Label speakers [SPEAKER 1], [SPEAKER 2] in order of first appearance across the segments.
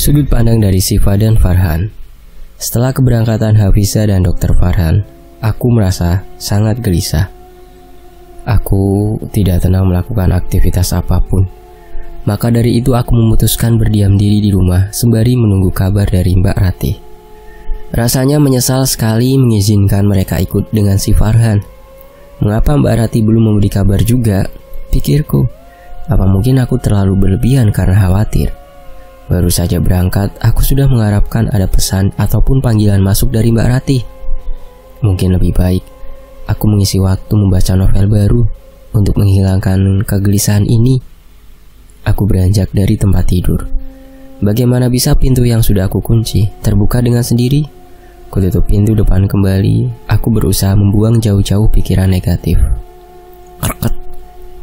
[SPEAKER 1] Sudut pandang dari Siva dan Farhan. Setelah keberangkatan Hafiza dan Dr. Farhan, aku merasa sangat gelisah. Aku tidak tenang melakukan aktivitas apapun. Maka dari itu aku memutuskan berdiam diri di rumah sembari menunggu kabar dari Mbak Ratih. Rasanya menyesal sekali mengizinkan mereka ikut dengan si Farhan. Mengapa Mbak Ratih belum memberi kabar juga? Pikirku, apa mungkin aku terlalu berlebihan karena khawatir? Baru saja berangkat, aku sudah mengharapkan ada pesan ataupun panggilan masuk dari Mbak Ratih. Mungkin lebih baik aku mengisi waktu membaca novel baru untuk menghilangkan kegelisahan ini. Aku beranjak dari tempat tidur. Bagaimana bisa pintu yang sudah aku kunci terbuka dengan sendiri? Kututup pintu depan kembali. Aku berusaha membuang jauh-jauh pikiran negatif. Kerket.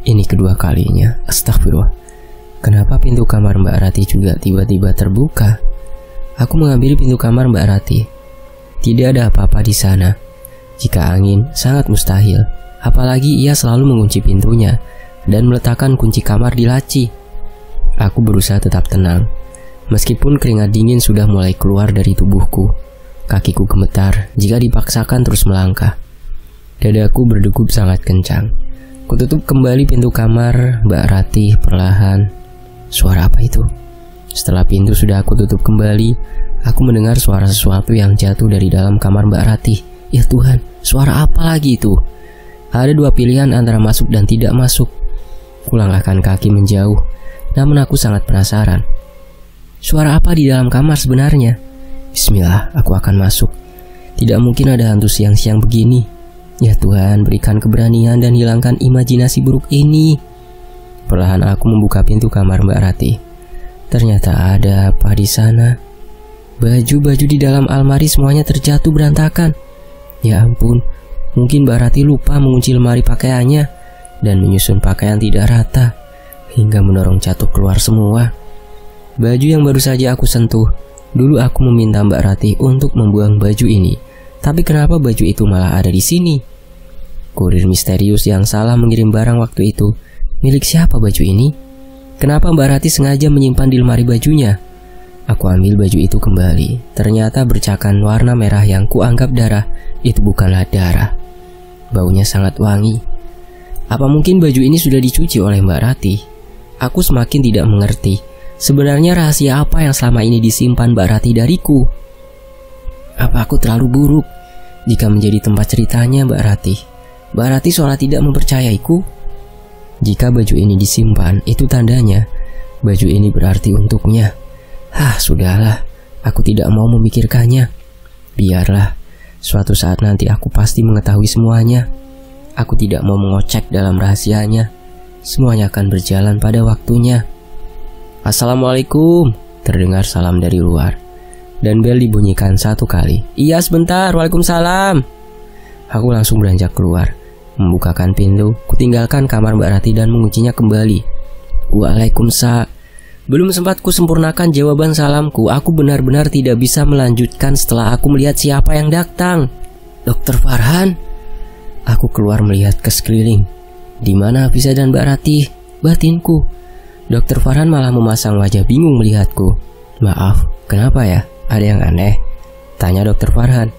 [SPEAKER 1] Ini kedua kalinya. Astagfirullah. Kenapa pintu kamar Mbak Ratih juga tiba-tiba terbuka? Aku mengambil pintu kamar Mbak Ratih. Tidak ada apa-apa di sana. Jika angin, sangat mustahil. Apalagi ia selalu mengunci pintunya dan meletakkan kunci kamar di laci. Aku berusaha tetap tenang. Meskipun keringat dingin sudah mulai keluar dari tubuhku, kakiku gemetar jika dipaksakan terus melangkah. Dadaku berdegup sangat kencang. Kututup kembali pintu kamar Mbak Ratih perlahan. Suara apa itu? Setelah pintu sudah aku tutup kembali, aku mendengar suara sesuatu yang jatuh dari dalam kamar Mbak Ratih. Ya Tuhan, suara apa lagi itu? Ada dua pilihan antara masuk dan tidak masuk. Kulangkahkan kaki menjauh, namun aku sangat penasaran. Suara apa di dalam kamar sebenarnya? Bismillah, aku akan masuk. Tidak mungkin ada hantu siang-siang begini. Ya Tuhan, berikan keberanian dan hilangkan imajinasi buruk ini. Perlahan aku membuka pintu kamar Mbak Ratih. Ternyata ada apa di sana? Baju-baju di dalam almari semuanya terjatuh berantakan. Ya ampun, mungkin Mbak Ratih lupa mengunci lemari pakaiannya dan menyusun pakaian tidak rata hingga mendorong jatuh keluar semua. Baju yang baru saja aku sentuh. Dulu aku meminta Mbak Ratih untuk membuang baju ini, tapi kenapa baju itu malah ada di sini? Kurir misterius yang salah mengirim barang waktu itu. Milik siapa baju ini? Kenapa Mbak Ratih sengaja menyimpan di lemari bajunya? Aku ambil baju itu kembali. Ternyata bercakan warna merah yang kuanggap darah itu bukanlah darah. Baunya sangat wangi. Apa mungkin baju ini sudah dicuci oleh Mbak Ratih? Aku semakin tidak mengerti. Sebenarnya rahasia apa yang selama ini disimpan Mbak Ratih dariku? Apa aku terlalu buruk jika menjadi tempat ceritanya Mbak Ratih? Mbak Ratih seolah tidak mempercayaiku. Jika baju ini disimpan, itu tandanya baju ini berarti untuknya. Sudahlah, aku tidak mau memikirkannya. Biarlah, suatu saat nanti aku pasti mengetahui semuanya. Aku tidak mau mengocek dalam rahasianya. Semuanya akan berjalan pada waktunya. Assalamualaikum, terdengar salam dari luar. Dan bel dibunyikan satu kali. Iya sebentar, waalaikumsalam. Aku langsung beranjak keluar. Membukakan pintu, kutinggalkan kamar Mbak Ratih dan menguncinya kembali. Waalaikumsalam. Belum sempat kusempurnakan jawaban salamku, aku benar-benar tidak bisa melanjutkan setelah aku melihat siapa yang datang. Dr. Farhan. Aku keluar melihat ke sekeliling. Di mana Hafiza dan Mbak Ratih? Batinku. Dr. Farhan malah memasang wajah bingung melihatku. Maaf, kenapa ya? Ada yang aneh? Tanya Dr. Farhan.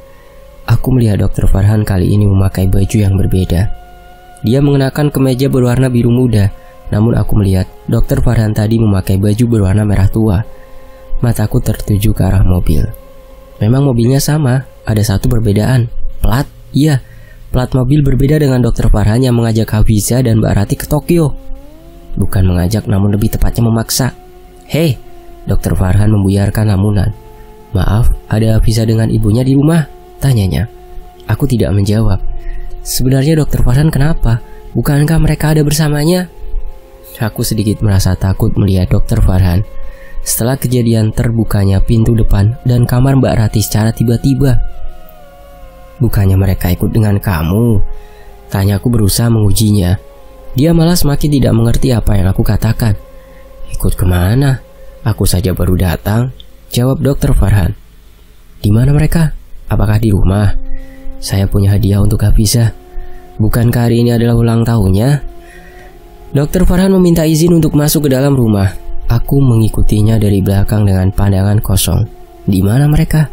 [SPEAKER 1] Aku melihat Dr. Farhan kali ini memakai baju yang berbeda. Dia mengenakan kemeja berwarna biru muda. Namun aku melihat Dr. Farhan tadi memakai baju berwarna merah tua. Mataku tertuju ke arah mobil. Memang mobilnya sama, ada satu perbedaan. Plat? Iya, plat mobil berbeda dengan Dr. Farhan yang mengajak Hafiza dan Mbak Ratih ke Tokyo. Bukan mengajak, namun lebih tepatnya memaksa. Hei, Dr. Farhan membuyarkan lamunan. Maaf, ada Hafiza dengan ibunya di rumah? Tanyanya. Aku tidak menjawab. Sebenarnya Dr. Farhan kenapa? Bukankah mereka ada bersamanya? Aku sedikit merasa takut melihat Dr. Farhan. Setelah kejadian terbukanya pintu depan dan kamar Mbak Ratih secara tiba-tiba. Bukannya mereka ikut dengan kamu? Tanyaku berusaha mengujinya. Dia malah semakin tidak mengerti apa yang aku katakan. Ikut kemana? Aku saja baru datang, jawab Dr. Farhan. Di mana mereka? Apakah di rumah? Saya punya hadiah untuk Hafiza. Bukankah hari ini adalah ulang tahunnya? Dr. Farhan meminta izin untuk masuk ke dalam rumah. Aku mengikutinya dari belakang dengan pandangan kosong. Di mana mereka?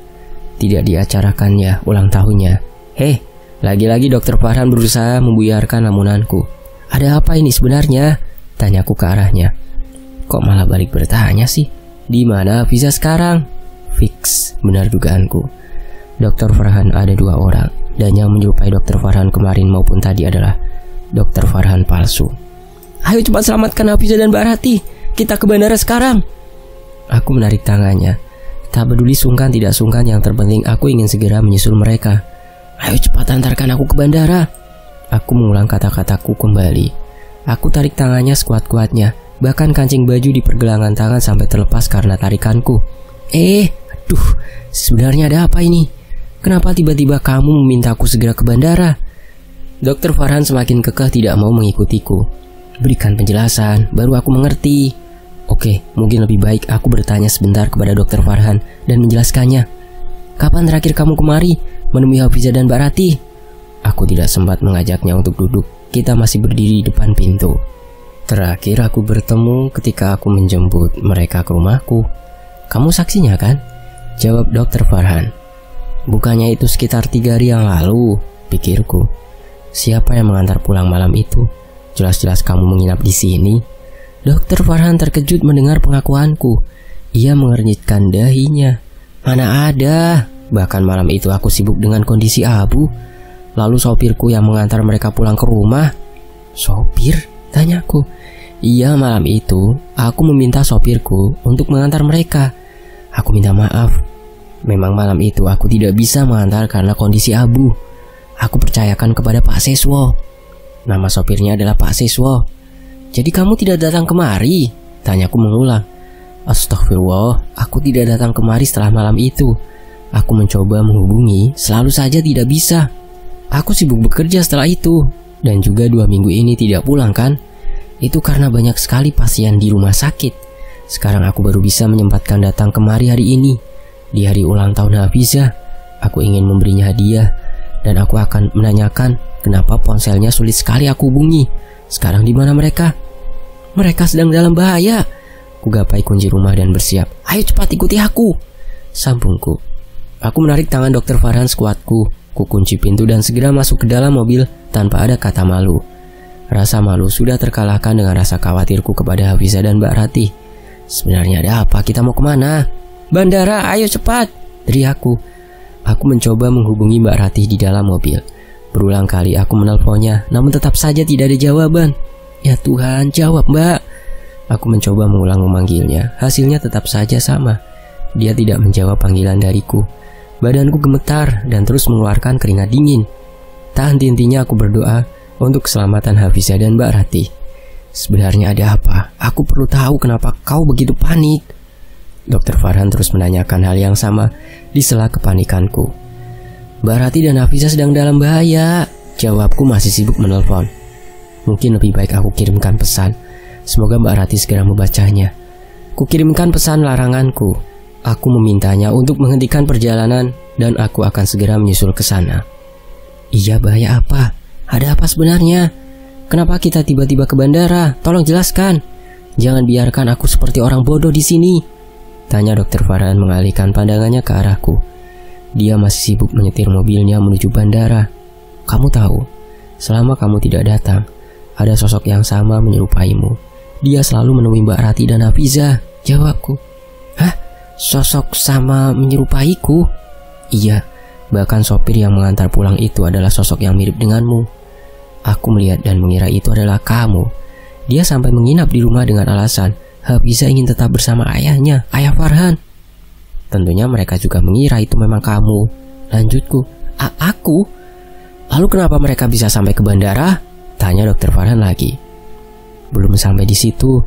[SPEAKER 1] Tidak diacarakannya ulang tahunnya. Hei, lagi-lagi Dr. Farhan berusaha membuyarkan lamunanku. Ada apa ini sebenarnya? Tanyaku ke arahnya. Kok malah balik bertanya sih? Di mana Hafiza sekarang? Fix, benar dugaanku. Dr. Farhan ada 2 orang, dan yang menyerupai Dr. Farhan kemarin maupun tadi adalah Dr. Farhan palsu. Ayo cepat selamatkan Hafiza dan Mbak Rati. Kita ke bandara sekarang. Aku menarik tangannya. Tak peduli sungkan tidak sungkan, yang terpenting aku ingin segera menyusul mereka. Ayo cepat antarkan aku ke bandara. Aku mengulang kata-kataku kembali. Aku tarik tangannya sekuat-kuatnya. Bahkan kancing baju di pergelangan tangan sampai terlepas karena tarikanku. Aduh, sebenarnya ada apa ini? Kenapa tiba-tiba kamu memintaku segera ke bandara? Dr. Farhan semakin kekeh tidak mau mengikutiku. Berikan penjelasan, baru aku mengerti. Oke, mungkin lebih baik aku bertanya sebentar kepada Dr. Farhan dan menjelaskannya. Kapan terakhir kamu kemari menemui Hafiza dan Mbak Rati? Aku tidak sempat mengajaknya untuk duduk. Kita masih berdiri di depan pintu. Terakhir aku bertemu ketika aku menjemput mereka ke rumahku. Kamu saksinya kan? Jawab Dr. Farhan. Bukannya itu sekitar 3 hari yang lalu, pikirku. Siapa yang mengantar pulang malam itu? Jelas-jelas kamu menginap di sini. Dr. Farhan terkejut mendengar pengakuanku. Ia mengernyitkan dahinya. Mana ada. Bahkan malam itu aku sibuk dengan kondisi Abu. Lalu sopirku yang mengantar mereka pulang ke rumah. Sopir? Tanyaku. Iya, malam itu aku meminta sopirku untuk mengantar mereka. Aku minta maaf. Memang malam itu aku tidak bisa mengantar karena kondisi Abu. Aku percayakan kepada Pak Seswo. Nama sopirnya adalah Pak Seswo. Jadi kamu tidak datang kemari? Tanyaku mengulang. Astagfirullah, aku tidak datang kemari setelah malam itu. Aku mencoba menghubungi, selalu saja tidak bisa. Aku sibuk bekerja setelah itu. Dan juga 2 minggu ini tidak pulang kan? Itu karena banyak sekali pasien di rumah sakit. Sekarang aku baru bisa menyempatkan datang kemari hari ini. Di hari ulang tahun Hafiza, aku ingin memberinya hadiah. Dan aku akan menanyakan kenapa ponselnya sulit sekali aku hubungi. Sekarang di mana mereka? Mereka sedang dalam bahaya. Kugapai kunci rumah dan bersiap. Ayo cepat ikuti aku, sambungku. Aku menarik tangan Dr. Farhan sekuatku. Ku kunci pintu dan segera masuk ke dalam mobil tanpa ada kata malu. Rasa malu sudah terkalahkan dengan rasa khawatirku kepada Hafiza dan Mbak Rati. Sebenarnya ada apa? Kita mau kemana? Bandara, ayo cepat, teriakku. Aku mencoba menghubungi Mbak Rati di dalam mobil. Berulang kali aku menelponnya, namun tetap saja tidak ada jawaban. Ya Tuhan, jawab Mbak. Aku mencoba mengulang memanggilnya. Hasilnya tetap saja sama. Dia tidak menjawab panggilan dariku. Badanku gemetar dan terus mengeluarkan keringat dingin. Tak henti-hentinya aku berdoa untuk keselamatan Hafiza dan Mbak Rati. Sebenarnya ada apa? Aku perlu tahu kenapa kau begitu panik. Dr. Farhan terus menanyakan hal yang sama di sela kepanikanku. Mbak Rati dan Hafiza sedang dalam bahaya. Jawabku masih sibuk menelpon. Mungkin lebih baik aku kirimkan pesan. Semoga Mbak Rati segera membacanya. Kukirimkan pesan laranganku. Aku memintanya untuk menghentikan perjalanan dan aku akan segera menyusul ke sana. Iya, bahaya apa? Ada apa sebenarnya? Kenapa kita tiba-tiba ke bandara? Tolong jelaskan. Jangan biarkan aku seperti orang bodoh di sini, tanya Dr. Farhan mengalihkan pandangannya ke arahku. Dia masih sibuk menyetir mobilnya menuju bandara. Kamu tahu, selama kamu tidak datang, ada sosok yang sama menyerupaimu. Dia selalu menemui Mbak Rati dan Hafiza, jawabku. Hah? Sosok sama menyerupaiku? Iya, bahkan sopir yang mengantar pulang itu adalah sosok yang mirip denganmu. Aku melihat dan mengira itu adalah kamu. Dia sampai menginap di rumah dengan alasan Hafiza ingin tetap bersama ayahnya, Ayah Farhan. Tentunya mereka juga mengira itu memang kamu. Lanjutku. Aku? Lalu kenapa mereka bisa sampai ke bandara? Tanya Dr. Farhan lagi. Belum sampai di situ,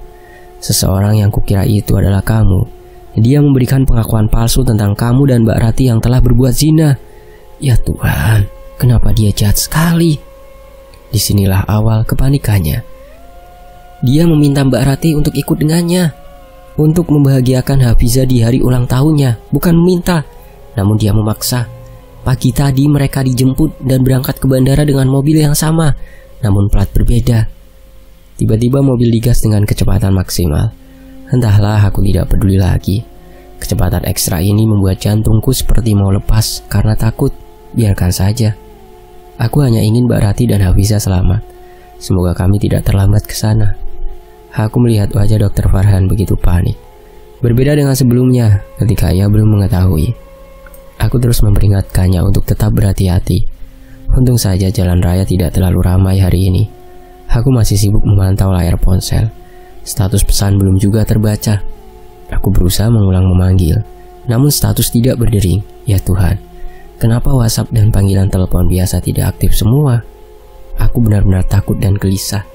[SPEAKER 1] seseorang yang kukira itu adalah kamu. Dia memberikan pengakuan palsu tentang kamu dan Mbak Rati yang telah berbuat zina. Ya Tuhan, kenapa dia jahat sekali? Disinilah awal kepanikannya. Dia meminta Mbak Rati untuk ikut dengannya, untuk membahagiakan Hafiza di hari ulang tahunnya. Bukan meminta, namun dia memaksa. Pagi tadi mereka dijemput dan berangkat ke bandara dengan mobil yang sama, namun plat berbeda. Tiba-tiba mobil digas dengan kecepatan maksimal. Entahlah, aku tidak peduli lagi. Kecepatan ekstra ini membuat jantungku seperti mau lepas karena takut. Biarkan saja. Aku hanya ingin Mbak Rati dan Hafiza selamat. Semoga kami tidak terlambat ke sana. Aku melihat wajah Dr. Farhan begitu panik. Berbeda dengan sebelumnya ketika ia belum mengetahui. Aku terus memperingatkannya untuk tetap berhati-hati. Untung saja jalan raya tidak terlalu ramai hari ini. Aku masih sibuk memantau layar ponsel. Status pesan belum juga terbaca. Aku berusaha mengulang memanggil, namun status tidak berdering. Ya Tuhan, kenapa WhatsApp dan panggilan telepon biasa tidak aktif semua? Aku benar-benar takut dan gelisah.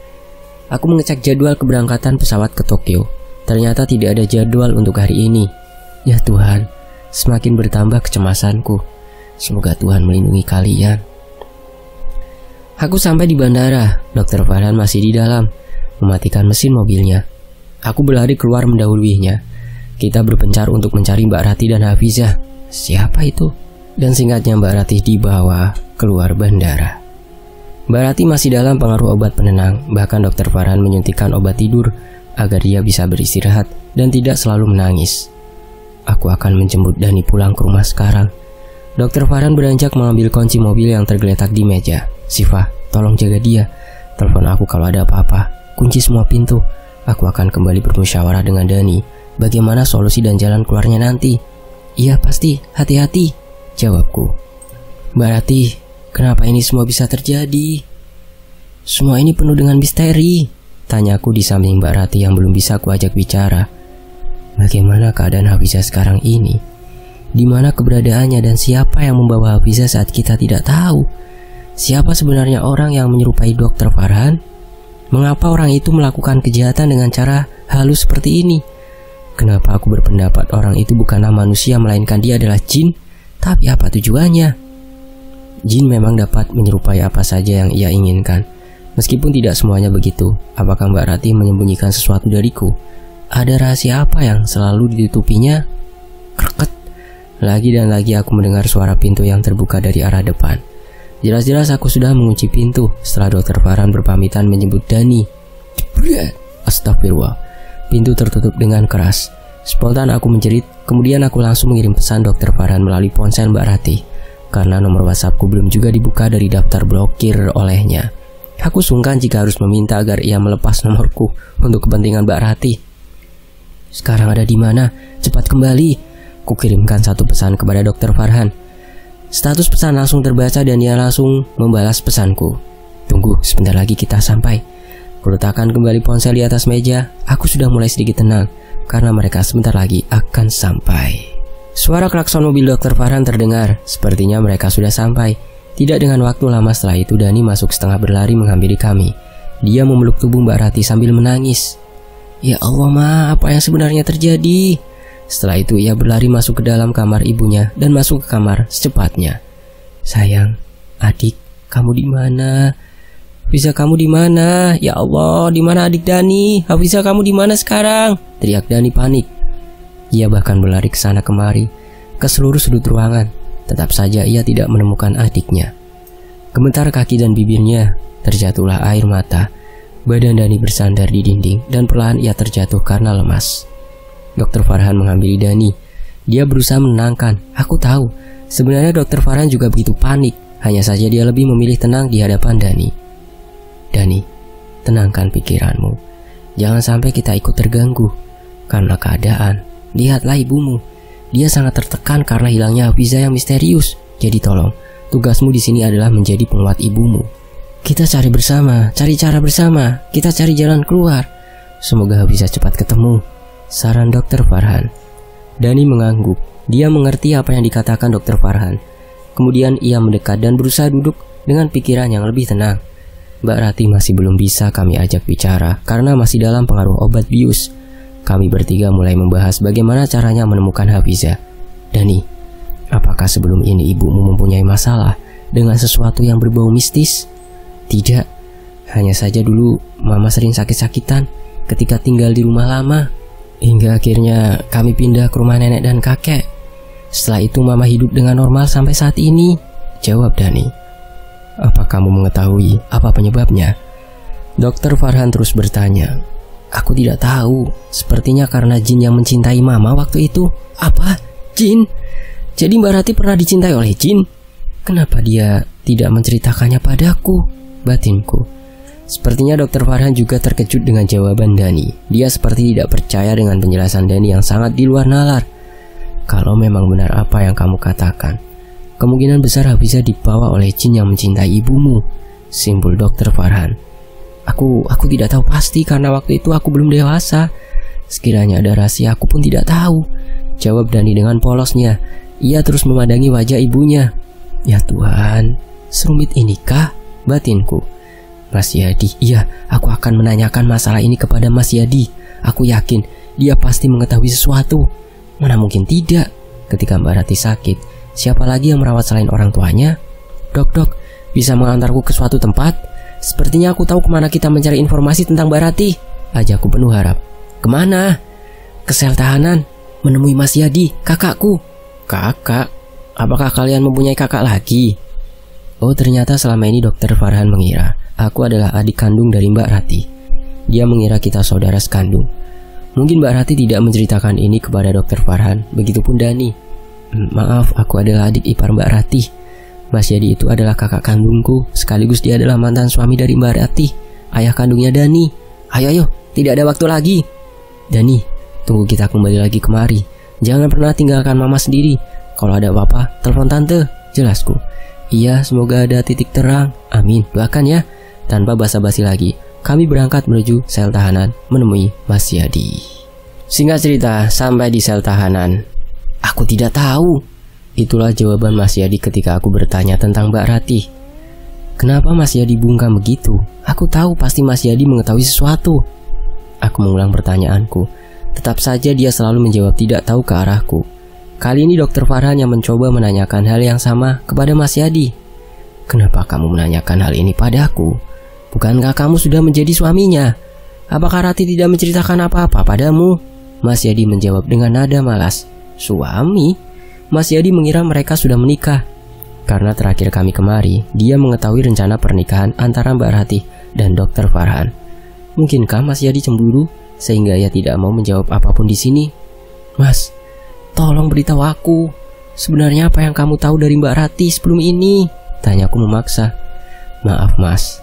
[SPEAKER 1] Aku mengecek jadwal keberangkatan pesawat ke Tokyo. Ternyata tidak ada jadwal untuk hari ini. Ya Tuhan, semakin bertambah kecemasanku. Semoga Tuhan melindungi kalian. Aku sampai di bandara. Dr. Farhan masih di dalam, mematikan mesin mobilnya. Aku berlari keluar mendahuluinya. Kita berpencar untuk mencari Mbak Rati dan Hafiza. Siapa itu? Dan singkatnya Mbak Rati dibawa keluar bandara. Mbak Rati masih dalam pengaruh obat penenang. Bahkan Dr. Farhan menyuntikkan obat tidur agar dia bisa beristirahat dan tidak selalu menangis. Aku akan menjemput Dani pulang ke rumah sekarang. Dr. Farhan beranjak mengambil kunci mobil yang tergeletak di meja. Siva, tolong jaga dia. Telepon aku kalau ada apa-apa. Kunci semua pintu. Aku akan kembali bermusyawarah dengan Dani. Bagaimana solusi dan jalan keluarnya nanti? Iya pasti, hati-hati, jawabku. Mbak Rati, kenapa ini semua bisa terjadi? Semua ini penuh dengan misteri, tanyaku di samping Mbak Rati yang belum bisa kuajak bicara. Bagaimana keadaan Hafiza sekarang ini? Di mana keberadaannya dan siapa yang membawa Hafiza saat kita tidak tahu? Siapa sebenarnya orang yang menyerupai Dr. Farhan? Mengapa orang itu melakukan kejahatan dengan cara halus seperti ini? Kenapa aku berpendapat orang itu bukanlah manusia melainkan dia adalah jin? Tapi apa tujuannya? Jin memang dapat menyerupai apa saja yang ia inginkan. Meskipun tidak semuanya begitu. Apakah Mbak Rati menyembunyikan sesuatu dariku? Ada rahasia apa yang selalu ditutupinya? Kreket. Lagi dan lagi aku mendengar suara pintu yang terbuka dari arah depan. Jelas-jelas aku sudah mengunci pintu setelah Dr. Farhan berpamitan menyebut Dani. Astagfirullah. Pintu tertutup dengan keras. Spontan aku menjerit. Kemudian aku langsung mengirim pesan Dr. Farhan melalui ponsel Mbak Rati. Karena nomor WhatsAppku belum juga dibuka dari daftar blokir olehnya. Aku sungkan jika harus meminta agar ia melepas nomorku untuk kepentingan Mbak Rati. Sekarang ada di mana? Cepat kembali. Kukirimkan satu pesan kepada Dr. Farhan. Status pesan langsung terbaca dan dia langsung membalas pesanku. Tunggu, sebentar lagi kita sampai. Kuletakkan kembali ponsel di atas meja. Aku sudah mulai sedikit tenang karena mereka sebentar lagi akan sampai. Suara klakson mobil Dr. Farhan terdengar. Sepertinya mereka sudah sampai. Tidak dengan waktu lama setelah itu Dani masuk setengah berlari menghampiri kami. Dia memeluk tubuh Mbak Rati sambil menangis. Ya Allah Ma, apa yang sebenarnya terjadi? Setelah itu ia berlari masuk ke dalam kamar ibunya dan masuk ke kamar secepatnya. Sayang, adik, kamu di mana? Hafiza kamu di mana? Ya Allah, di mana adik Dani? Hafiza kamu di mana sekarang? Teriak Dani panik. Ia bahkan berlari ke sana kemari, ke seluruh sudut ruangan. Tetap saja ia tidak menemukan adiknya. Gemetar kaki dan bibirnya, terjatuhlah air mata. Badan Dani bersandar di dinding dan perlahan ia terjatuh karena lemas. Dr. Farhan menghampiri Dani. Dia berusaha menenangkan. Aku tahu, sebenarnya Dr. Farhan juga begitu panik. Hanya saja dia lebih memilih tenang di hadapan Dani. Dani, tenangkan pikiranmu. Jangan sampai kita ikut terganggu karena keadaan. Lihatlah ibumu. Dia sangat tertekan karena hilangnya Hafiza yang misterius. Jadi tolong, tugasmu di sini adalah menjadi penguat ibumu. Kita cari bersama, cari cara bersama. Kita cari jalan keluar. Semoga Hafiza cepat ketemu, saran Dr. Farhan. Dani mengangguk. Dia mengerti apa yang dikatakan Dr. Farhan. Kemudian ia mendekat dan berusaha duduk dengan pikiran yang lebih tenang. Mbak Rati masih belum bisa kami ajak bicara karena masih dalam pengaruh obat bius. Kami bertiga mulai membahas bagaimana caranya menemukan Hafiza. Dani, apakah sebelum ini ibumu mempunyai masalah dengan sesuatu yang berbau mistis? Tidak, hanya saja dulu mama sering sakit-sakitan ketika tinggal di rumah lama. Hingga akhirnya kami pindah ke rumah nenek dan kakek. Setelah itu mama hidup dengan normal sampai saat ini, jawab Dani. Apa kamu mengetahui apa penyebabnya? Dr. Farhan terus bertanya. Aku tidak tahu. Sepertinya karena jin yang mencintai mama waktu itu. Apa? Jin? Jadi Mbak Rati pernah dicintai oleh jin? Kenapa dia tidak menceritakannya padaku? Batinku. Sepertinya Dr. Farhan juga terkejut dengan jawaban Dani. Dia seperti tidak percaya dengan penjelasan Dani yang sangat di luar nalar. Kalau memang benar apa yang kamu katakan, kemungkinan besar Hafizah dibawa oleh jin yang mencintai ibumu, simpul Dr. Farhan. Aku tidak tahu pasti karena waktu itu aku belum dewasa. Sekiranya ada rahasia aku pun tidak tahu, jawab Dani dengan polosnya. Ia terus memandangi wajah ibunya. Ya Tuhan, serumit inikah? Batinku. Mas Yadi, iya, aku akan menanyakan masalah ini kepada Mas Yadi. Aku yakin dia pasti mengetahui sesuatu. Mana mungkin tidak. Ketika Mbak Rati sakit, siapa lagi yang merawat selain orang tuanya? Dok, bisa mengantarku ke suatu tempat? Sepertinya aku tahu kemana kita mencari informasi tentang Mbak Rati, ajakku penuh harap. Kemana? Ke sel tahanan, menemui Mas Yadi, kakakku. Kakak? Apakah kalian mempunyai kakak lagi? Oh, ternyata selama ini Dr. Farhan mengira aku adalah adik kandung dari Mbak Rati. Dia mengira kita saudara sekandung. Mungkin Mbak Rati tidak menceritakan ini kepada Dr. Farhan, begitupun Dani. Maaf, aku adalah adik ipar Mbak Rati. Mas Yadi itu adalah kakak kandungku, sekaligus dia adalah mantan suami dari Mbak Rati, ayah kandungnya Dani. Ayo, tidak ada waktu lagi. Dani, tunggu kita kembali lagi kemari. Jangan pernah tinggalkan mama sendiri. Kalau ada apa-apa, telepon tante, jelasku. Iya, semoga ada titik terang. Amin, doakan ya. Tanpa basa-basi lagi, kami berangkat menuju sel tahanan menemui Mas Yadi. Singkat cerita, sampai di sel tahanan. Aku tidak tahu. Itulah jawaban Mas Yadi ketika aku bertanya tentang Mbak Rati. Kenapa Mas Yadi bungkam begitu? Aku tahu pasti Mas Yadi mengetahui sesuatu. Aku mengulang pertanyaanku. Tetap saja dia selalu menjawab tidak tahu ke arahku. Kali ini Dr. Farhan yang mencoba menanyakan hal yang sama kepada Mas Yadi. Kenapa kamu menanyakan hal ini padaku? Bukankah kamu sudah menjadi suaminya? Apakah Rati tidak menceritakan apa-apa padamu? Mas Yadi menjawab dengan nada malas. Suami? Mas Yadi mengira mereka sudah menikah. Karena terakhir kami kemari, dia mengetahui rencana pernikahan antara Mbak Rati dan Dr. Farhan. Mungkinkah Mas Yadi cemburu sehingga ia tidak mau menjawab apapun di sini? Mas, tolong beritahu aku. Sebenarnya apa yang kamu tahu dari Mbak Rati sebelum ini? Tanyaku memaksa. Maaf Mas,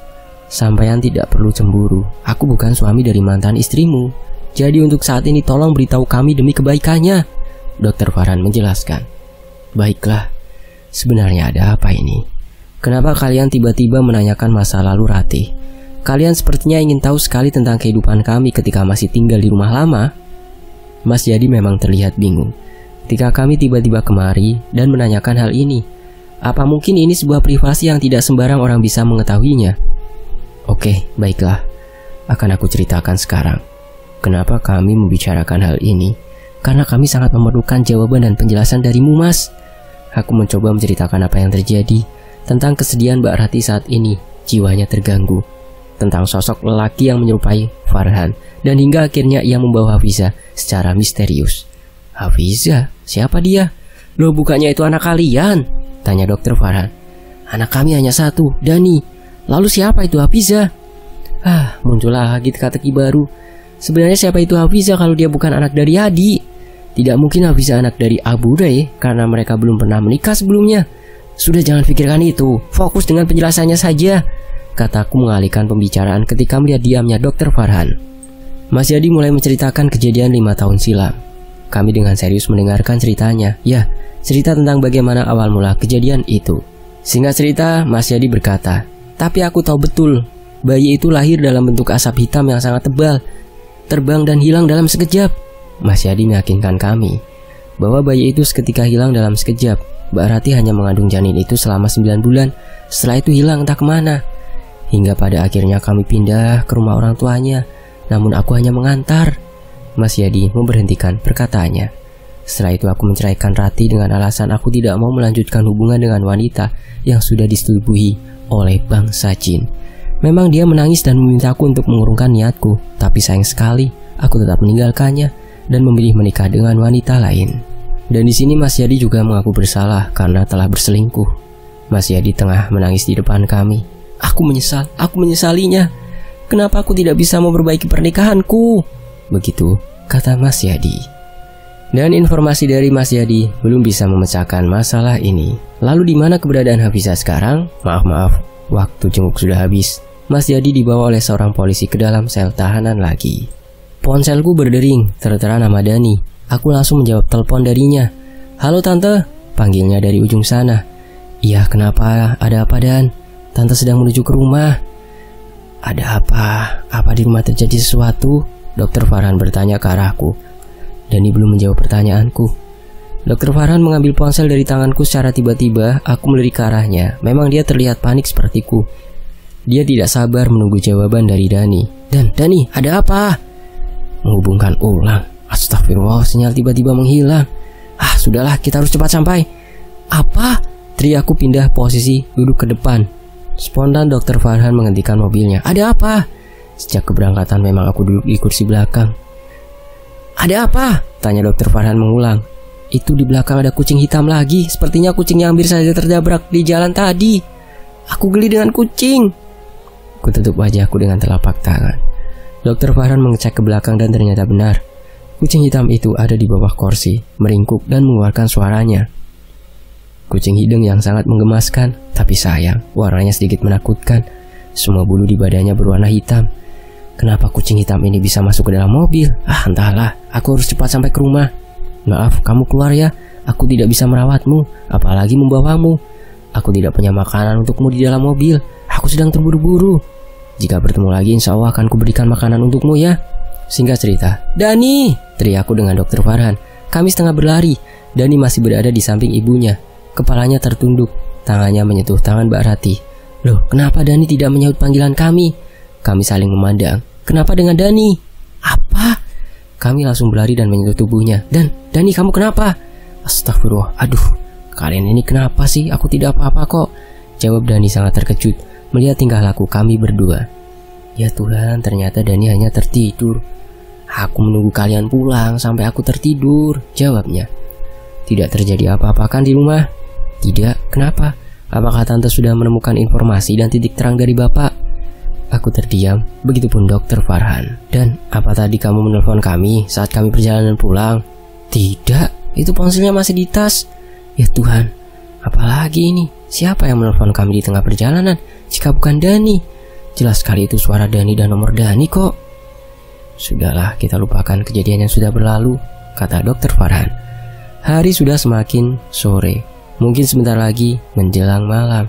[SPEAKER 1] sampean tidak perlu cemburu. Aku bukan suami dari mantan istrimu. Jadi untuk saat ini tolong beritahu kami demi kebaikannya, Dr. Farhan menjelaskan. Baiklah, sebenarnya ada apa ini? Kenapa kalian tiba-tiba menanyakan masa lalu Rati? Kalian sepertinya ingin tahu sekali tentang kehidupan kami ketika masih tinggal di rumah lama. Mas Yadi memang terlihat bingung ketika kami tiba-tiba kemari dan menanyakan hal ini. Apa mungkin ini sebuah privasi yang tidak sembarang orang bisa mengetahuinya? Oke, baiklah. Akan aku ceritakan sekarang. Kenapa kami membicarakan hal ini? Karena kami sangat memerlukan jawaban dan penjelasan darimu, Mas. Aku mencoba menceritakan apa yang terjadi, tentang kesedihan Mbak Rati saat ini, jiwanya terganggu, tentang sosok lelaki yang menyerupai Farhan, dan hingga akhirnya ia membawa Hafizah secara misterius. Hafizah? Siapa dia? Loh, bukannya itu anak kalian? Tanya Dr. Farhan. Anak kami hanya satu, Dani. Lalu siapa itu Hafizah? Muncullah lagi teka-teki baru. Sebenarnya siapa itu Hafizah kalau dia bukan anak dari Adi? Tidak mungkin Hafizah anak dari Abu Ray karena mereka belum pernah menikah sebelumnya. Sudah, jangan pikirkan itu, fokus dengan penjelasannya saja, kataku mengalihkan pembicaraan ketika melihat diamnya Dr. Farhan. Mas Yadi mulai menceritakan kejadian 5 tahun silam. Kami dengan serius mendengarkan ceritanya. Ya, cerita tentang bagaimana awal mula kejadian itu. Singkat cerita, Mas Yadi berkata, tapi aku tahu betul, bayi itu lahir dalam bentuk asap hitam yang sangat tebal, terbang dan hilang dalam sekejap. Mas Yadi meyakinkan kami bahwa bayi itu seketika hilang dalam sekejap. Mbak Rati hanya mengandung janin itu selama 9 bulan. Setelah itu hilang entah kemana. Hingga pada akhirnya kami pindah ke rumah orang tuanya. Namun aku hanya mengantar. Mas Yadi memberhentikan perkataannya. Setelah itu aku menceraikan Rati dengan alasan aku tidak mau melanjutkan hubungan dengan wanita yang sudah disetubuhi oleh bangsa jin. Memang dia menangis dan memintaku untuk mengurungkan niatku, tapi sayang sekali aku tetap meninggalkannya dan memilih menikah dengan wanita lain. Dan di sini Mas Yadi juga mengaku bersalah karena telah berselingkuh. Mas Yadi tengah menangis di depan kami. Aku menyesalinya. kenapa aku tidak bisa memperbaiki pernikahanku? Begitu kata Mas Yadi. Dan informasi dari Mas Yadi belum bisa memecahkan masalah ini. Lalu di mana keberadaan Hafizah sekarang? Maaf, waktu jenguk sudah habis. Mas Yadi dibawa oleh seorang polisi ke dalam sel tahanan lagi. Ponselku berdering, tertera nama Dani. Aku langsung menjawab telepon darinya. Halo tante, panggilnya dari ujung sana. Iya, kenapa? Ada apa Dan? Tante sedang menuju ke rumah. Ada apa? Apa di rumah terjadi sesuatu? Dokter Farhan bertanya ke arahku. Dani belum menjawab pertanyaanku. Dokter Farhan mengambil ponsel dari tanganku secara tiba-tiba. Aku melirik ke arahnya. Memang dia terlihat panik sepertiku. Dia tidak sabar menunggu jawaban dari Dani. Dani, ada apa? Menghubungkan ulang. Astagfirullah, sinyal tiba-tiba menghilang. Sudahlah, kita harus cepat sampai. Apa? Teriakku pindah posisi, duduk ke depan. Spontan Dokter Farhan menghentikan mobilnya. Ada apa? Sejak keberangkatan memang aku duduk di kursi belakang. Ada apa? Tanya Dokter Farhan mengulang. Itu di belakang ada kucing hitam lagi. Sepertinya kucing yang hampir saja terjabrak di jalan tadi. Aku geli dengan kucing. Kututup wajahku dengan telapak tangan. Dokter Farhan mengecek ke belakang dan ternyata benar. Kucing hitam itu ada di bawah kursi, meringkuk dan mengeluarkan suaranya. Kucing hidung yang sangat menggemaskan, tapi sayang, warnanya sedikit menakutkan. Semua bulu di badannya berwarna hitam. Kenapa kucing hitam ini bisa masuk ke dalam mobil? Entahlah, aku harus cepat sampai ke rumah. Maaf, kamu keluar ya. Aku tidak bisa merawatmu, apalagi membawamu. Aku tidak punya makanan untukmu di dalam mobil. Aku sedang terburu-buru. Jika bertemu lagi, insya Allah akan kuberikan makanan untukmu ya. Singkat cerita, Dani! Teriakku dengan Dokter Farhan. Kami setengah berlari. Dani masih berada di samping ibunya. Kepalanya tertunduk, tangannya menyentuh tangan Mbak Rati. Loh, kenapa Dani tidak menyahut panggilan kami? Kami saling memandang. Kenapa dengan Dani? Apa? Kami langsung berlari dan menyentuh tubuhnya. Dani, kamu kenapa? Astagfirullah, aduh, kalian ini kenapa sih? Aku tidak apa-apa kok. Jawab Dani sangat terkejut melihat tingkah laku kami berdua. Ya Tuhan, ternyata Dani hanya tertidur. Aku menunggu kalian pulang sampai aku tertidur, jawabnya. Tidak terjadi apa-apa kan di rumah? Tidak, kenapa? Apakah tante sudah menemukan informasi dan titik terang dari bapak? Aku terdiam, begitupun Dokter Farhan. Dan apa tadi kamu menelpon kami saat kami perjalanan pulang? Tidak, itu ponselnya masih di tas. Ya Tuhan, apalagi ini? Siapa yang menelpon kami di tengah perjalanan jika bukan Dani? Jelas sekali itu suara Dani dan nomor Dani kok. Sudahlah, kita lupakan kejadian yang sudah berlalu, kata Dokter Farhan. Hari sudah semakin sore, mungkin sebentar lagi menjelang malam.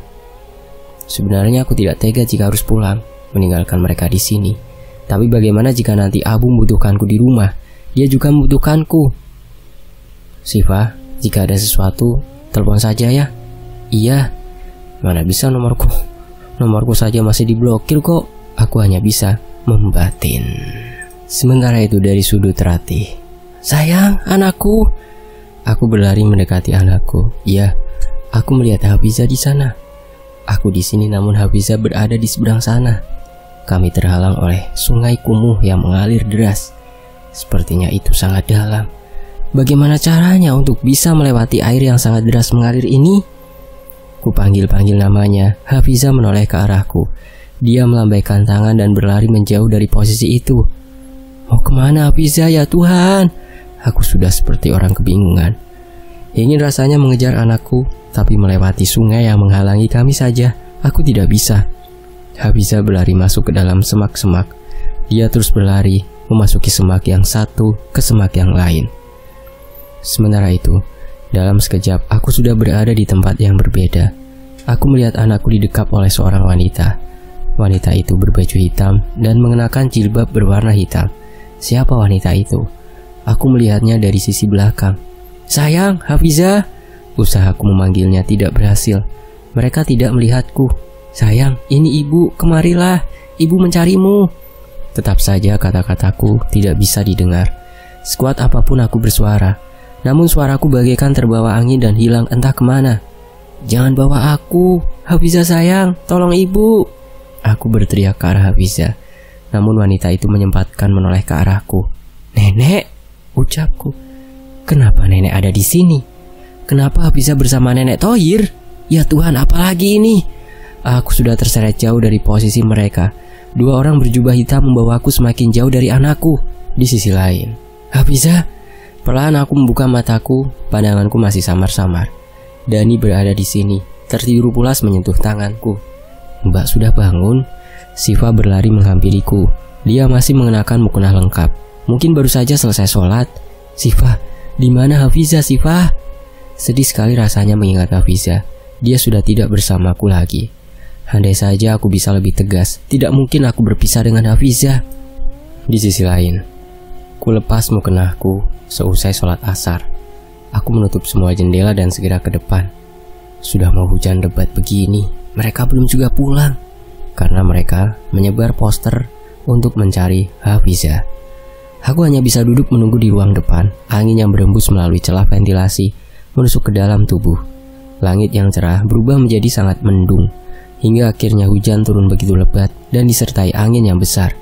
[SPEAKER 1] Sebenarnya aku tidak tega jika harus pulang, meninggalkan mereka di sini. Tapi bagaimana jika nanti Abu membutuhkanku di rumah? Dia juga membutuhkanku. Siva, jika ada sesuatu, telepon saja ya. Iya. Mana bisa nomorku? Nomorku saja masih diblokir kok. Aku hanya bisa membatin. Sementara itu dari sudut Rati. Sayang, anakku. Aku berlari mendekati anakku. Iya, aku melihat Hafizah di sana. Aku di sini namun Hafizah berada di seberang sana. Kami terhalang oleh sungai kumuh yang mengalir deras. Sepertinya itu sangat dalam. Bagaimana caranya untuk bisa melewati air yang sangat deras mengalir ini? Kupanggil-panggil namanya. Hafizah menoleh ke arahku. Dia melambaikan tangan dan berlari menjauh dari posisi itu. Mau kemana Hafizah ya Tuhan? Aku sudah seperti orang kebingungan. Ingin rasanya mengejar anakku, tapi melewati sungai yang menghalangi kami saja, aku tidak bisa. Hafizah berlari masuk ke dalam semak-semak. Dia terus berlari, memasuki semak yang satu ke semak yang lain. Sementara itu, dalam sekejap aku sudah berada di tempat yang berbeda. Aku melihat anakku didekap oleh seorang wanita. Wanita itu berbaju hitam dan mengenakan jilbab berwarna hitam. Siapa wanita itu? Aku melihatnya dari sisi belakang. Sayang, Hafizah. Usahaku memanggilnya tidak berhasil. Mereka tidak melihatku. Sayang, ini ibu, kemarilah. Ibu mencarimu. Tetap saja kata-kataku tidak bisa didengar. Sekuat apapun aku bersuara, namun suaraku bagaikan terbawa angin dan hilang entah kemana. Jangan bawa aku, Hafizah sayang, tolong ibu. Aku berteriak ke arah Hafizah, namun wanita itu menyempatkan menoleh ke arahku. Nenek, ucapku. Kenapa nenek ada di sini? Kenapa Hafizah bersama nenek Thohir? Ya Tuhan, apalagi ini? Aku sudah terseret jauh dari posisi mereka. Dua orang berjubah hitam membawaku semakin jauh dari anakku. Di sisi lain, Hafizah. Perlahan aku membuka mataku, pandanganku masih samar-samar. Dani berada di sini, tertidur pulas menyentuh tanganku. Mbak sudah bangun? Siva berlari menghampiriku. Dia masih mengenakan mukena lengkap. Mungkin baru saja selesai sholat. Siva, di mana Hafizah, Siva? Sedih sekali rasanya mengingat Hafizah. Dia sudah tidak bersamaku lagi. Andai saja aku bisa lebih tegas, tidak mungkin aku berpisah dengan Hafizah. Di sisi lain, ku lepas mukenaku seusai sholat asar. Aku menutup semua jendela dan segera ke depan. Sudah mau hujan lebat begini, mereka belum juga pulang. Karena mereka menyebar poster untuk mencari Hafizah. Aku hanya bisa duduk menunggu di ruang depan. Angin yang berembus melalui celah ventilasi menusuk ke dalam tubuh. Langit yang cerah berubah menjadi sangat mendung, hingga akhirnya hujan turun begitu lebat dan disertai angin yang besar.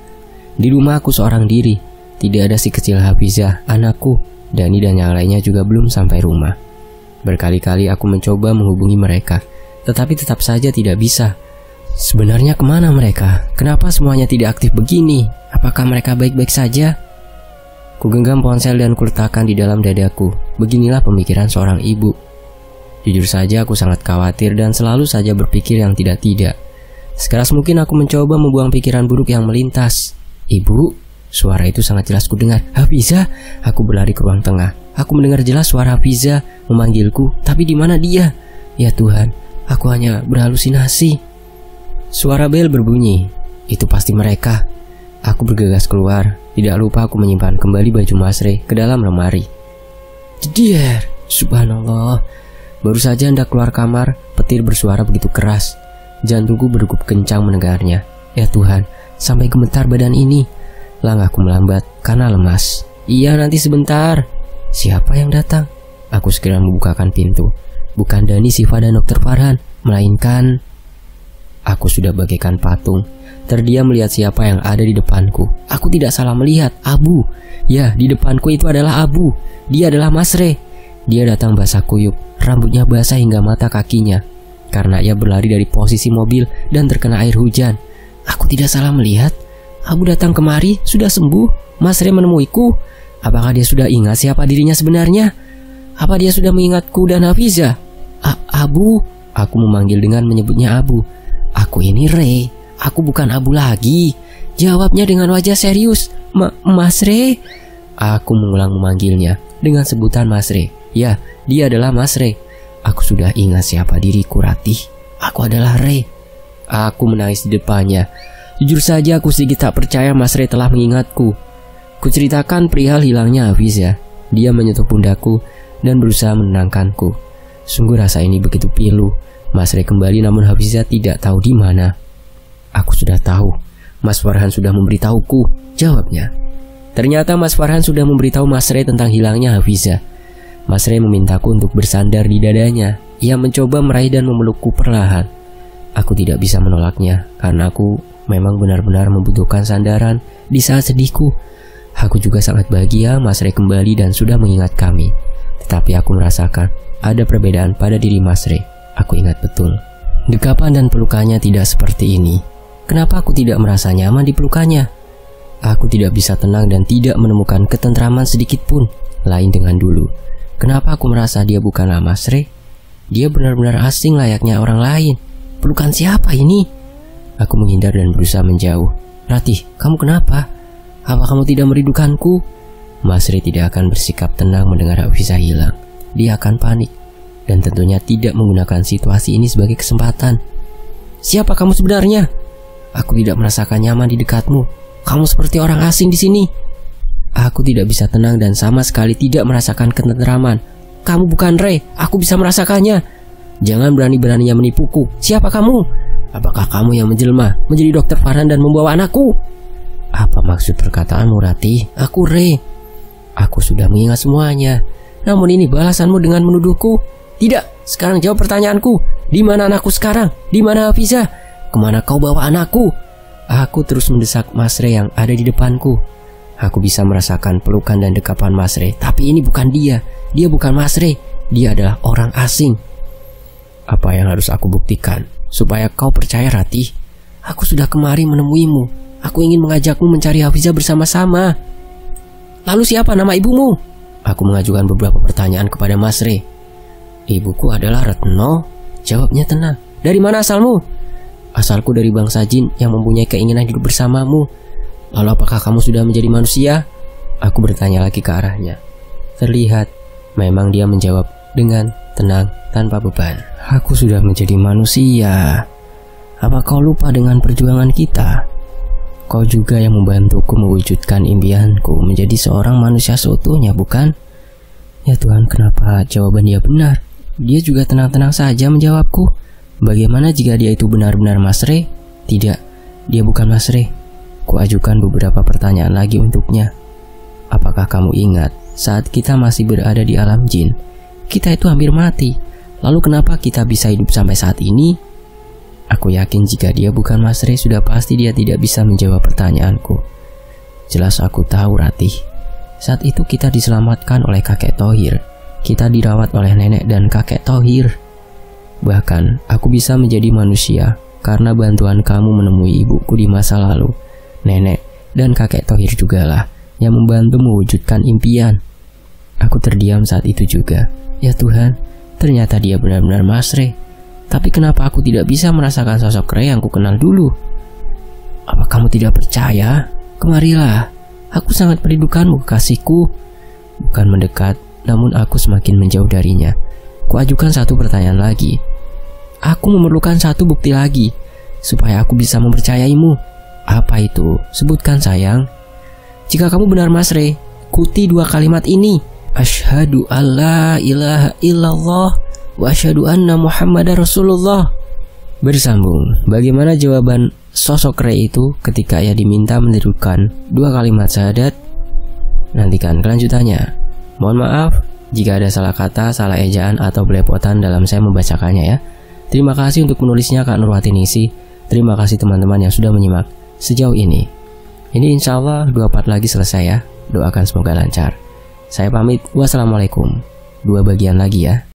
[SPEAKER 1] Di rumah aku seorang diri, tidak ada si kecil Hafizah, anakku. Dani dan yang lainnya juga belum sampai rumah. Berkali-kali aku mencoba menghubungi mereka, tetapi tetap saja tidak bisa. Sebenarnya kemana mereka? Kenapa semuanya tidak aktif begini? Apakah mereka baik-baik saja? Kugenggam ponsel dan kuletakkan di dalam dadaku. Beginilah pemikiran seorang ibu. Jujur saja aku sangat khawatir dan selalu saja berpikir yang tidak-tidak. Sekeras mungkin aku mencoba membuang pikiran buruk yang melintas. Ibu, suara itu sangat jelas kudengar. Hafizah, aku berlari ke ruang tengah. Aku mendengar jelas suara Hafizah memanggilku, tapi di mana dia? Ya Tuhan, aku hanya berhalusinasi. Suara bel berbunyi. Itu pasti mereka. Aku bergegas keluar. Tidak lupa aku menyimpan kembali baju Masre ke dalam lemari. Jedier, subhanallah. Baru saja hendak keluar kamar, petir bersuara begitu keras. Jantungku berdegup kencang mendengarnya. Ya Tuhan, sampai gemetar badan ini. Langkahku melambat karena lemas. Iya, nanti sebentar. Siapa yang datang? Aku segera membukakan pintu. Bukan Dani, Siva, dan Dr. Farhan, melainkan... Aku sudah bagaikan patung, terdiam melihat siapa yang ada di depanku. Aku tidak salah melihat, Abu. Ya, di depanku itu adalah Abu. Dia adalah Masre. Dia datang basah kuyup, rambutnya basah hingga mata kakinya, karena ia berlari dari posisi mobil dan terkena air hujan. Aku tidak salah melihat. Abu datang kemari, sudah sembuh. Masre menemuiku. Apakah dia sudah ingat siapa dirinya sebenarnya? Apa dia sudah mengingatku dan Hafizah? Abu. Aku memanggil dengan menyebutnya Abu. Aku ini Ray. Aku bukan Abu lagi. Jawabnya dengan wajah serius. Masre. Aku mengulang memanggilnya dengan sebutan Masre. Ya, dia adalah Masre. Aku sudah ingat siapa diriku, Ratih. Aku adalah Ray. Aku menangis di depannya. Jujur saja aku sedikit tak percaya Masre telah mengingatku. Kuceritakan perihal hilangnya Hafizah. Dia menyentuh pundakku dan berusaha menenangkanku. Sungguh rasa ini begitu pilu. Masre kembali namun Hafizah tidak tahu di mana. Aku sudah tahu. Mas Farhan sudah memberitahuku, jawabnya. Ternyata Mas Farhan sudah memberitahu Masre tentang hilangnya Hafizah. Masre memintaku untuk bersandar di dadanya. Ia mencoba meraih dan memelukku perlahan. Aku tidak bisa menolaknya karena aku memang benar-benar membutuhkan sandaran di saat sedihku. Aku juga sangat bahagia Masre kembali dan sudah mengingat kami. Tetapi aku merasakan ada perbedaan pada diri Masre. Aku ingat betul, dekapan dan pelukannya tidak seperti ini. Kenapa aku tidak merasa nyaman di pelukannya? Aku tidak bisa tenang dan tidak menemukan ketentraman sedikit pun. Lain dengan dulu. Kenapa aku merasa dia bukanlah Masre? Dia benar-benar asing layaknya orang lain. Pelukan siapa ini? Aku menghindar dan berusaha menjauh. Ratih, kamu kenapa? Apa kamu tidak merindukanku? Masre tidak akan bersikap tenang mendengar Hafizah hilang. Dia akan panik. Dan tentunya tidak menggunakan situasi ini sebagai kesempatan. Siapa kamu sebenarnya? Aku tidak merasakan nyaman di dekatmu. Kamu seperti orang asing di sini. Aku tidak bisa tenang dan sama sekali tidak merasakan ketenteraman. Kamu bukan Ray, aku bisa merasakannya. Jangan berani-beraninya menipuku. Siapa kamu? Apakah kamu yang menjelma menjadi Dr. Farhan dan membawa anakku? Apa maksud perkataanmu, Ratih? Aku Ray. Aku sudah mengingat semuanya. Namun ini balasanmu dengan menuduhku. Tidak, sekarang jawab pertanyaanku. Di mana anakku sekarang? Di mana Hafizah? Kemana kau bawa anakku? Aku terus mendesak Masre yang ada di depanku. Aku bisa merasakan pelukan dan dekapan Masre. Tapi ini bukan dia. Dia bukan Masre. Dia adalah orang asing. Apa yang harus aku buktikan supaya kau percaya, Ratih? Aku sudah kemari menemuimu. Aku ingin mengajakmu mencari Hafizah bersama-sama. Lalu siapa nama ibumu? Aku mengajukan beberapa pertanyaan kepada Mas Re. Ibuku adalah Retno, jawabnya tenang. Dari mana asalmu? Asalku dari bangsa jin yang mempunyai keinginan hidup bersamamu. Lalu apakah kamu sudah menjadi manusia? Aku bertanya lagi ke arahnya. Terlihat memang dia menjawab dengan tenang tanpa beban. Aku sudah menjadi manusia. Apa kau lupa dengan perjuangan kita? Kau juga yang membantuku mewujudkan impianku menjadi seorang manusia seutuhnya, bukan? Ya Tuhan, kenapa jawaban dia benar? Dia juga tenang-tenang saja menjawabku. Bagaimana jika dia itu benar-benar Mas Re? Tidak, dia bukan Mas Re. Kuajukan beberapa pertanyaan lagi untuknya. Apakah kamu ingat saat kita masih berada di alam jin, kita itu hampir mati. Lalu kenapa kita bisa hidup sampai saat ini? Aku yakin jika dia bukan Mas Re, sudah pasti dia tidak bisa menjawab pertanyaanku. Jelas aku tahu, Ratih. Saat itu kita diselamatkan oleh kakek Thohir. Kita dirawat oleh nenek dan kakek Thohir. Bahkan aku bisa menjadi manusia karena bantuan kamu menemui ibuku di masa lalu. Nenek dan kakek Thohir jugalah yang membantu mewujudkan impian. Aku terdiam saat itu juga. Ya Tuhan, ternyata dia benar-benar Mas Re. Tapi kenapa aku tidak bisa merasakan sosok Re yang kukenal dulu? Apa kamu tidak percaya? Kemarilah, aku sangat merindukanmu kekasihku. Bukan mendekat, namun aku semakin menjauh darinya. Kuajukan satu pertanyaan lagi. Aku memerlukan satu bukti lagi supaya aku bisa mempercayaimu. Apa itu? Sebutkan sayang. Jika kamu benar Mas Re, ikuti dua kalimat ini. Asyhadu alla ilaha illallah wa asyhadu anna Muhammadar Rasulullah. Bersambung, bagaimana jawaban sosok Re itu ketika ia diminta menirukan dua kalimat syahadat? Nantikan kelanjutannya. Mohon maaf jika ada salah kata, salah ejaan atau belepotan dalam saya membacakannya ya. Terima kasih untuk penulisnya Kak Nurwatinisi. Terima kasih teman-teman yang sudah menyimak sejauh ini. Ini insya Allah 2 part lagi selesai ya. Doakan semoga lancar. Saya pamit. Wassalamualaikum. 2 bagian lagi ya.